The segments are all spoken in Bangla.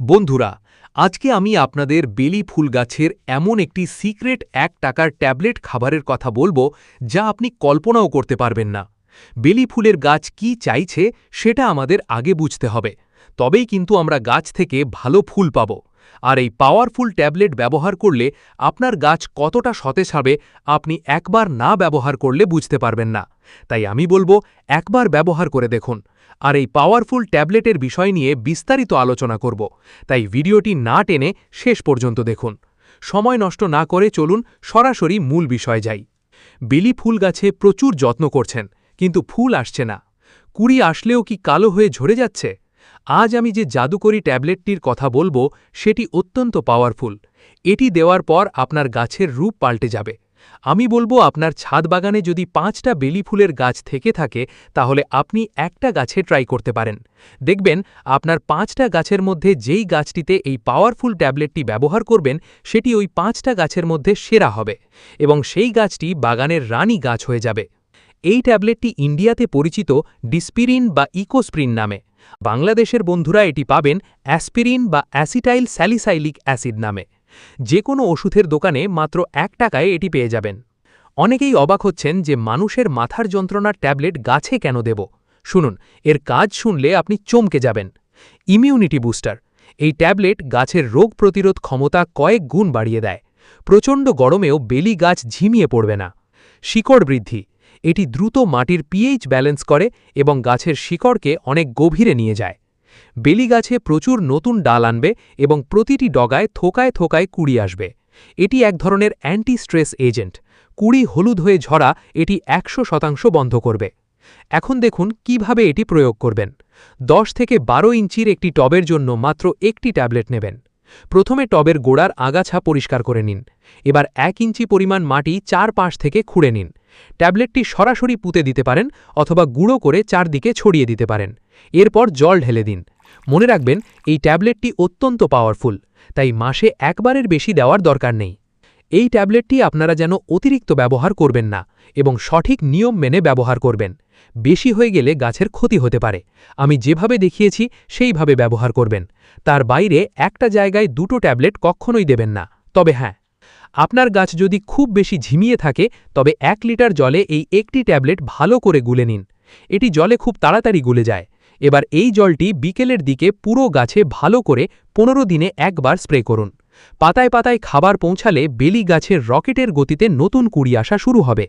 বন্ধুরা, আজকে আমি আপনাদের বেলি ফুল গাছের এমন একটি সিক্রেট ১ টাকার ট্যাবলেট খাবারের কথা বলবো যা আপনি কল্পনাও করতে পারবেন না। বেলি ফুলের গাছ কি চাইছে সেটা আমাদের আগে বুঝতে হবে, তবেই কিন্তু আমরা গাছ থেকে ভালো ফুল পাব। আর এই পাওয়ারফুল ট্যাবলেট ব্যবহার করলে আপনার গাছ কতটা সতেজ হবে আপনি একবার না ব্যবহার করলে বুঝতে পারবেন না। তাই আমি বলবো একবার ব্যবহার করে দেখুন। আর এই পাওয়ারফুল ট্যাবলেটের বিষয় নিয়ে বিস্তারিত আলোচনা করব, তাই ভিডিওটি না টেনে শেষ পর্যন্ত দেখুন। সময় নষ্ট না করে চলুন সরাসরি মূল বিষয়ে যাই। বেলি ফুল গাছে প্রচুর যত্ন করছেন, কিন্তু ফুল আসছে না। কুড়ি আসলেও কি কালো হয়ে ঝরে যাচ্ছে? আজ আমি যে জাদুকরি ট্যাবলেটটির কথা বলবো সেটি অত্যন্ত পাওয়ারফুল। এটি দেওয়ার পর আপনার গাছের রূপ পাল্টে যাবে। আমি বলবো আপনার ছাদ বাগানে যদি ৫টা বেলি ফুলের গাছ থেকে থাকে তাহলে আপনি একটা গাছে ট্রাই করতে পারেন। দেখবেন আপনার ৫টা গাছের মধ্যে যেই গাছটিতে এই পাওয়ারফুল ট্যাবলেটটি ব্যবহার করবেন সেটি ওই ৫টা গাছের মধ্যে সেরা হবে এবং সেই গাছটি বাগানের রানী গাছ হয়ে যাবে। এই ট্যাবলেটটি ইন্ডিয়াতে পরিচিত ডিসপিরিন বা ইকোস্প্রিন নামে। বাংলাদেশের বন্ধুরা এটি পাবেন অ্যাসপিরিন বা অ্যাসিটাইল স্যালিসাইলিক অ্যাসিড নামে। যে কোনো ওষুধের দোকানে মাত্র ১ টাকায় এটি পেয়ে যাবেন। অনেকেই অবাক হচ্ছেন যে মানুষের মাথার যন্ত্রণার ট্যাবলেট গাছে কেন দেব। শুনুন, এর কাজ শুনলে আপনি চমকে যাবেন। Immunity booster. এই ট্যাবলেট গাছের রোগ প্রতিরোধ ক্ষমতা কয়েক গুণ বাড়িয়ে দেয়। প্রচণ্ড গরমেও বেলি গাছ ঝিমিয়ে পড়বে না। শিকড় বৃদ্ধি। এটি দ্রুত মাটির পিএইচ ব্যালেন্স করে এবং গাছের শিকড়কে অনেক গভীরে নিয়ে যায়। বেলি গাছে প্রচুর নতুন ডাল আনবে এবং প্রতিটি ডগায় থোকায় থোকায় কুড়ি আসবে। এটি এক ধরনের অ্যান্টি স্ট্রেস এজেন্ট। কুড়ি হলুদ হয়ে ঝরা এটি ১০০% বন্ধ করবে। এখন দেখুন কিভাবে এটি প্রয়োগ করবেন। ১০ থেকে ১২ ইঞ্চির একটি টবের জন্য মাত্র একটি ট্যাবলেট নেবেন। প্রথমে টবের গোড়ার আগাছা পরিষ্কার করে নিন। এবার ১ ইঞ্চি পরিমাণ মাটি চারপাশ থেকে খুঁড়ে নিন। ট্যাবলেটটি সরাসরি পুঁতে দিতে পারেন অথবা গুঁড়ো করে চারদিকে ছড়িয়ে দিতে পারেন। এরপর জল ঢেলে দিন। মনে রাখবেন এই ট্যাবলেটটি অত্যন্ত পাওয়ারফুল, তাই মাসে একবারের বেশি দেওয়ার দরকার নেই। এই ট্যাবলেটটি আপনারা যেন অতিরিক্ত ব্যবহার করবেন না এবং সঠিক নিয়ম মেনে ব্যবহার করবেন। বেশি হয়ে গেলে গাছের ক্ষতি হতে পারে। আমি যেভাবে দেখিয়েছি সেইভাবে ব্যবহার করবেন। তার বাইরে একটা জায়গায় ২টো ট্যাবলেট কখনোই দেবেন না। তবে হ্যাঁ, আপনার গাছ যদি খুব বেশি ঝিমিয়ে থাকে তবে ১ লিটার জলে এই একটি ট্যাবলেট ভালো করে গুলে নিন। এটি জলে খুব তাড়াতাড়ি গুলে যায়। এবার এই জলটি বিকেলের দিকে পুরো গাছে ভালো করে ১৫ দিনে একবার স্প্রে করুন। পাতায় পাতায় খাবার পৌঁছালে বেলি গাছের রকেটের গতিতে নতুন কুড়ি আসা শুরু হবে।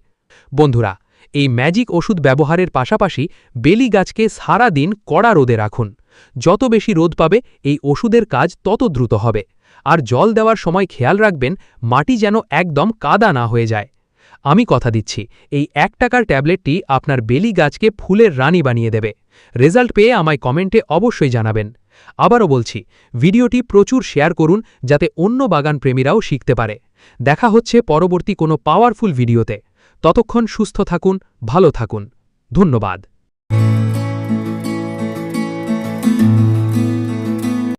বন্ধুরা, এই ম্যাজিক ওষুধ ব্যবহারের পাশাপাশি বেলি গাছকে সারা দিন কড়া রোদে রাখুন। যত বেশি রোদ পাবে এই ওষুধের কাজ তত দ্রুত হবে। আর জল দেওয়ার সময় খেয়াল রাখবেন মাটি যেন একদম কাদা না হয়ে যায়। আমি কথা দিচ্ছি এই ১ টাকার ট্যাবলেটটি আপনার বেলি গাছকে ফুলের রানী বানিয়ে দেবে। রেজাল্ট পেয়ে আমায় কমেন্টে অবশ্যই জানাবেন। আবারও বলছি, ভিডিওটি প্রচুর শেয়ার করুন যাতে অন্য বাগান প্রেমীরাও শিখতে পারে। দেখা হচ্ছে পরবর্তী কোনো পাওয়ারফুল ভিডিওতে। ততক্ষণ সুস্থ থাকুন, ভালো থাকুন। ধন্যবাদ।